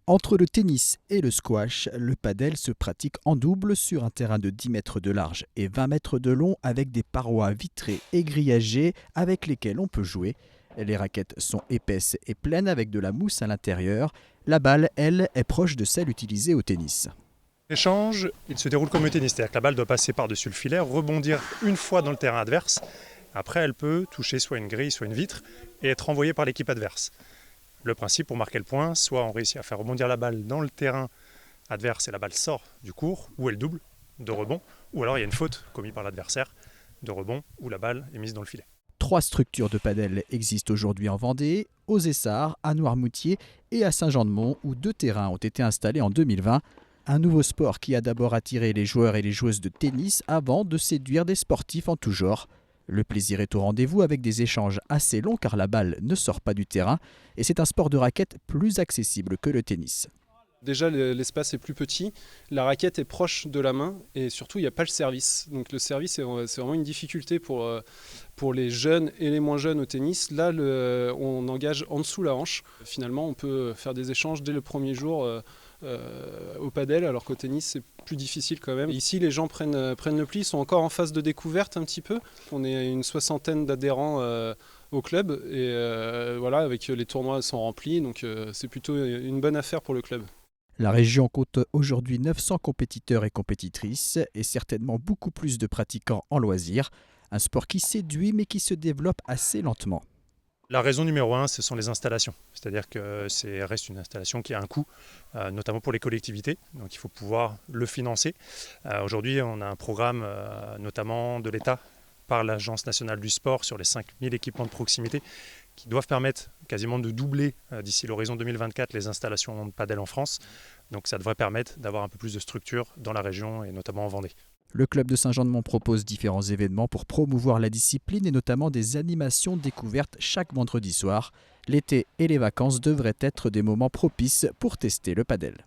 Entre le tennis et le squash, le padel se pratique en double sur un terrain de 10 mètres de large et 20 mètres de long avec des parois vitrées et grillagées avec lesquelles on peut jouer. Les raquettes sont épaisses et pleines avec de la mousse à l'intérieur. La balle, elle, est proche de celle utilisée au tennis. L'échange, il se déroule comme au tennis, c'est-à-dire que la balle doit passer par-dessus le filet, rebondir une fois dans le terrain adverse. Après, elle peut toucher soit une grille, soit une vitre et être envoyée par l'équipe adverse. Le principe pour marquer le point, soit on réussit à faire rebondir la balle dans le terrain adverse et la balle sort du court, ou elle double de rebond, ou alors il y a une faute commise par l'adversaire de rebond où la balle est mise dans le filet. 3 structures de padel existent aujourd'hui en Vendée, aux Essarts, à Noirmoutier et à Saint-Jean-de-Mont, où 2 terrains ont été installés en 2020. Un nouveau sport qui a d'abord attiré les joueurs et les joueuses de tennis avant de séduire des sportifs en tout genre. Le plaisir est au rendez-vous avec des échanges assez longs car la balle ne sort pas du terrain et c'est un sport de raquette plus accessible que le tennis. Déjà, l'espace est plus petit, la raquette est proche de la main et surtout, il n'y a pas le service. Donc le service, c'est vraiment une difficulté pour les jeunes et les moins jeunes au tennis. Là, on engage en dessous la hanche. Finalement, on peut faire des échanges dès le premier jour au padel, alors qu'au tennis, c'est plus difficile quand même. Ici, les gens prennent le pli, ils sont encore en phase de découverte un petit peu. On est une 60aine d'adhérents au club et voilà, avec les tournois sont remplis, donc c'est plutôt une bonne affaire pour le club. La région compte aujourd'hui 900 compétiteurs et compétitrices et certainement beaucoup plus de pratiquants en loisirs. Un sport qui séduit mais qui se développe assez lentement. La raison numéro 1, ce sont les installations. C'est-à-dire que ça reste une installation qui a un coût, notamment pour les collectivités. Donc il faut pouvoir le financer. Aujourd'hui, on a un programme notamment de l'État par l'Agence nationale du sport sur les 5000 équipements de proximité qui doivent permettre quasiment de doubler d'ici l'horizon 2024 les installations de padel en France. Donc ça devrait permettre d'avoir un peu plus de structure dans la région et notamment en Vendée. Le club de Saint-Jean-de-Mont propose différents événements pour promouvoir la discipline et notamment des animations découvertes chaque vendredi soir. L'été et les vacances devraient être des moments propices pour tester le padel.